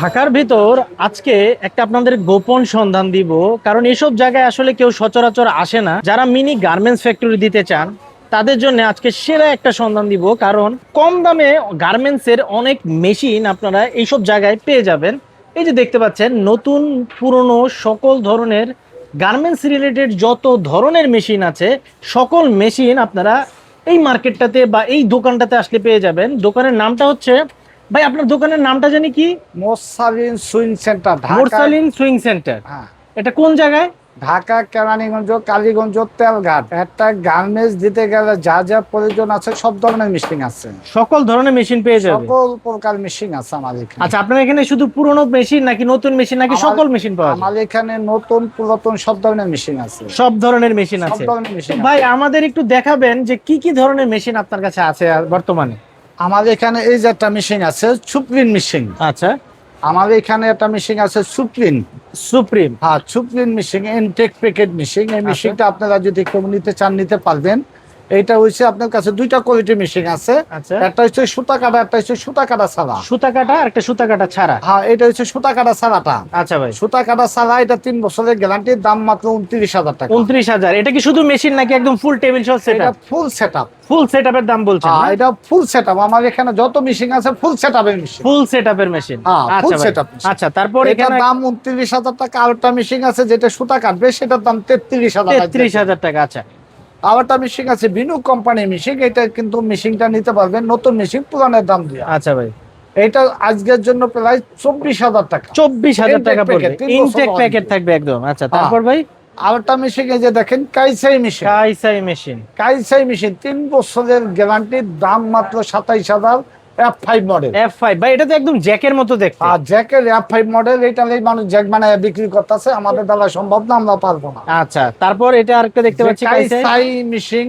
ঢাকার ভিতর আজকে একটা আপনাদের গোপন সন্ধান দিব, কারণ এসব জায়গায় আসলে কেউ সচরাচর আসে না। যারা মিনি গার্মেন্টস ফ্যাক্টরি দিতে চান তাদের জন্য আজকে সেরা একটা সন্ধান দিব, কারণ কম দামে গার্মেন্টস এর অনেক মেশিন আপনারা এইসব জায়গায় পেয়ে যাবেন। এই যে দেখতে পাচ্ছেন, নতুন পুরনো সকল ধরনের গার্মেন্টস রিলেটেড যত ধরনের মেশিন আছে, সকল মেশিন আপনারা এই মার্কেটটাতে বা এই দোকানটাতে আসলে পেয়ে যাবেন। দোকানের নামটা হচ্ছে, ভাই আপনার দোকানের নামটা জানি কি? Mosalin sewing centre, Dhaka. Morsalin sewing centre. হ্যাঁ, এটা কোন জায়গায়? ঢাকা কেরানীগঞ্জ, কালীগঞ্জ, তেলঘাট। একটা গার্মেন্টস দিতে গেলে যা যা প্রয়োজন আছে সব ধরনের মেশিন আছে, সকল ধরনের মেশিন পেয়ে যাবে। সকল প্রকার মেশিন আছে আমাদের এখানে। আচ্ছা, আপনার এখানে শুধু পুরনো মেশিন নাকি নতুন মেশিন নাকি সকল মেশিন পাওয়া যায়? আমাদের এখানে নতুন পুরাতন সব ধরনের মেশিন আছে। সব ধরনের মেশিন সব আছে। ধরনের মেশিন ভাই আমাদের একটু দেখাবেন যে কি কি ধরনের মেশিন আপনার কাছে আছে আর বর্তমানে? আমাদের এখানে এই যে একটা মেশিন আছে সুপ্রিম মেশিন। আচ্ছা, আমাদের এখানে একটা মেশিন আছে সুপ্রিম। সুপ্রিম। হ্যাঁ, supreme machine, intake packet machine. এই মেশিনটা আপনারা যদি কেউ নিতে চান নিতে পারবেন। এইটা হচ্ছে আপনার কাছে দুইটা কোয়ালিটি মেশিন আছে। আচ্ছা, একটা হচ্ছে সুতা কাটা, একটা হচ্ছে সুতা কাটা ছাড়া। সুতা কাটা আর একটা সুতা কাটা ছাড়া। হ্যাঁ, এটা হচ্ছে সুতা কাটা ছাড়াটা। আচ্ছা ভাই, সুতা কাটা ছাড়া এটা 3 বছরের গ্যারান্টি, দাম মাত্র 29,000 টাকা। 29,000। এটা কি শুধু মেশিন নাকি একদম ফুল টেবিল সহ এটা সেটআপ? Full setup. ফুল সেটআপের দাম বলছেন হ্যাঁ, না? এটা ফুল সেটআপ। আমার এখানে যত মেশিন আছে ফুল সেটআপের মেশিন। ফুল সেটআপের মেশিন। হ্যাঁ, আচ্ছা full ভাই। setup machine। আচ্ছা, তারপর এটার এখানে দাম 29,000 টাকা। আরেকটা মেশিন আছে যেটা সুতা কাটবে, সেটার দাম 33,000 টাকা। 33,000 টাকা। আচ্ছা, আরেকটা মেশিন আছে বিনু কোম্পানি মেশিন। এটা কিন্তু মেশিনটা নিতে পারবেন নতুন মেশিন পুরানের দাম দিয়ে। আচ্ছা ভাই, এটা আজকের জন্য প্রায় 24,000 টাকা। 24,000 টাকা Intake পড়বে। packet, 3 বছর ইনটেক warranty। প্যাকেট থাকবে একদম। আচ্ছা, তারপর ভাই? আরেকটা মেশিন এই যে দেখেন কাইসাই মেশিন। কাইসাই মেশিন। কাইসাই মেশিন 3 বছরের গ্যারান্টির, দাম মাত্র 27,000। F5 model. F5 ভাই, এটা তো একদম জ্যাকের মতো দেখতে। আর জ্যাকের F5 মডেল, এটা নেই মানুষ জ্যাক বানায় বিক্রি করতেছে, আমাদের দ্বারা সম্ভব না, আমরা পারবো না। আচ্ছা, তারপর এটা আরেকটা দেখতে পাচ্ছি কাইসাই। কাইসাই মেশিন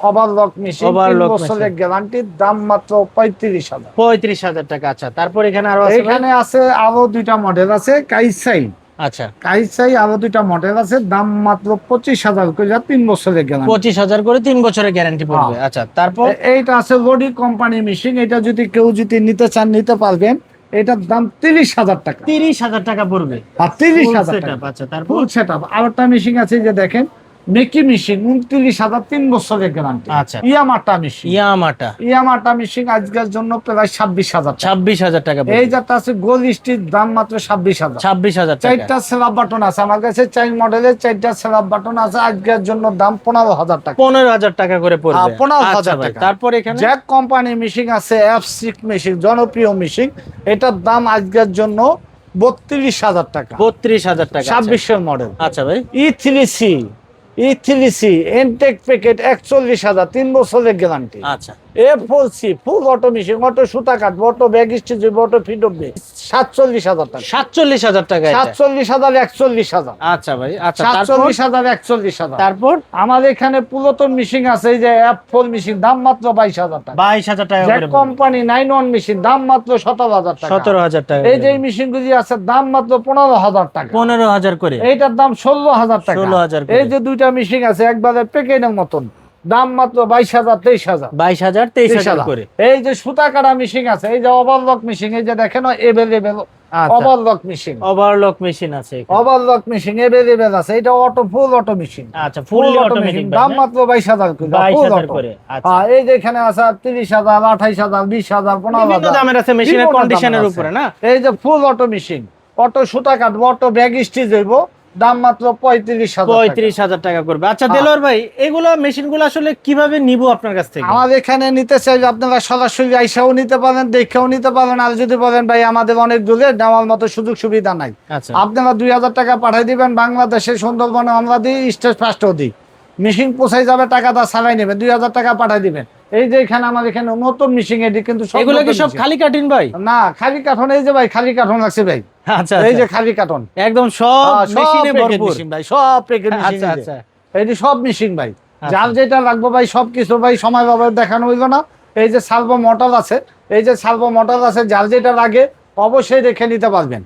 ওভারলক মেশিন, 3 Overlock বছরের গ্যারান্টির, দাম মাত্র 35,000। 35,000 টাকা। আচ্ছা, তারপর এখানে আরো আছে ভাই? এখানে আছে আরো দুইটা মডেল আছে কাইসাই। আচ্ছা, কাইসাই আরো দুইটা মডেল আছে, দাম মাত্র 25,000 করে, 3 বছরের গ্যারান্টি। 25,000 করে 3 বছরের গ্যারান্টি পড়বে। হ্যাঁ। আচ্ছা, তারপর? এইটা আছে রোডি কোম্পানি মেশিন। এটা যদি কেউ নিতে চান নিতে পারবেন। এটার দাম 30,000 টাকা। 30,000 টাকা পড়বে। আর 30,000 Full টাকা setup। আচ্ছা, তারপর? Full setup. আরেকটা মেশিন আছে যে দেখেন মেকি মেশিন, 29,000, 3 বছরের গ্যারান্টি। আচ্ছা, ইয়ামাটা মেশিন। ইয়ামাটা। ইয়ামাটা মেশিন আজকের জন্য প্রায় 26,000 টাকা। 26,000 টাকা এই পড়বে। যাতে আছে গোল স্টিচ, দাম মাত্র 26,000। 26,000 টাকা। 4টা স্ল্যাব বাটন আছে আমার কাছে, 4 মডেলের 4টা স্ল্যাব বাটন আছে। আজকের জন্য দাম 15,000 টাকা। 15,000 টাকা করে পড়বে। 15,000 আচ্ছা ভাই, টাকা। তারপর এখানে? জ্যাক কোম্পানি মেশিন আছে, F6 মেশিন, জনপ্রিয় মেশিন। এটার দাম আজকের জন্য 32,000 টাকা। 32,000 টাকা। 26 মডেল। আচ্ছা ভাই, E3C। E3C ইনটেক প্যাকেট 41,000, 3 বছরের গ্যারান্টি। আচ্ছা, A4C ফুল অটো মেশিন, অটো সুতা কাটবে, auto bag stitch, auto fit হবে, 47,000 টাকা। 47,000 টাকা এটা। 47,000, 41,000। আচ্ছা ভাই, আচ্ছা, তারপর? 47,000, 41,000। তারপর? আমার এখানে পুরাতন মেশিন আছে, এই যে F4 মেশিন, দাম মাত্র 22,000 টাকা। 22,000 টাকা জ্যাক করে পড়বে। কোম্পানি 9-1 মেশিন, দাম মাত্র 17,000 টাকা। 17,000 টাকা। এই যে মেশিনগুলি আছে, দাম মাত্র 15,000 টাকা। 15,000 করে। এইটার দাম 16,000 টাকা। 16,000 করে। এই যে দুইটা মেশিন আছে একবারে প্যাকেটের মতন, দাম মাত্র 22,000, 23,000। 22,000, 23,000 করে। এই যে সুতা কাটা মেশিন আছে, এই যে ওভারলক মেশিন, এই যে দেখেন এভেলেবেল আচ্ছা। Overlock machine. ওভারলক মেশিন আছে এখানে। ওভারলক মেশিন এভেলেবেল আছে। এটা অটো ফুল অটো মেশিন। আচ্ছা, ফুললি অটোমেটিক। দাম মাত্র 22,000 করে। 22,000 করে। আচ্ছা, এই যে এখানে আছে 30,000, 28,000, 20,000, বিভিন্ন 15,000। দামের আছে, মেশিনের বিভিন্ন কন্ডিশনের দামের আছে। উপরে না? এই যে ফুল অটো মেশিন, অটো সুতা কাটবো, অটো ব্যাগ স্টিচ হইব, দাম মাত্র 35,000 টাকা। 35,000 টাকা করবে। আচ্ছা হ্যাঁ। দেলোয়ার ভাই, এগুলো মেশিনগুলো আসলে কিভাবে নিব আপনার কাছ থেকে? আমাদের এখানে নিতে চাইলে আপনারা সরাসরি আইসাও নিতে পারেন, দেখেও নিতে পারেন। আর যদি বলেন ভাই আমাদের অনেক দূরে, নেওয়ার মতো সুযোগ সুবিধা নাই, আচ্ছা, আপনারা 2,000 টাকা পাঠিয়ে দিবেন বাংলাদেশের সুন্দরবনে, আমরা দিই স্টেজ ফার্স্টও দিই। মেশিন পৌঁছাই যাবে, টাকাটা ছাড়াই নেবে, 2,000 টাকা পাঠিয়ে দিবেন। এই যে এখানে আমার এখানে নতুন মেশিন, এটি কিন্তু সব এগুলো কি নতুন সব machine। খালি কাটিন ভাই? না, খালি কার্টন। এই যে ভাই খালি কার্টন আছে ভাই, আচ্ছা, এই যে আচ্ছা। খালি কার্টন, একদম সব মেশিনে ভরপুর। ভাই, সব প্যাকেট মেশিন। আচ্ছা, আচ্ছা। এই যে সব মেশিন ভাই, আচ্ছা। যার যেটা লাগবে ভাই সবকিছু ভাই সময় ভাবে দেখানো হইল না। এই যে সালভো মোটর আছে, এই যে সালভো মোটর আছে, যার যেটা লাগে অবশ্যই রেখে নিতে পারবেন।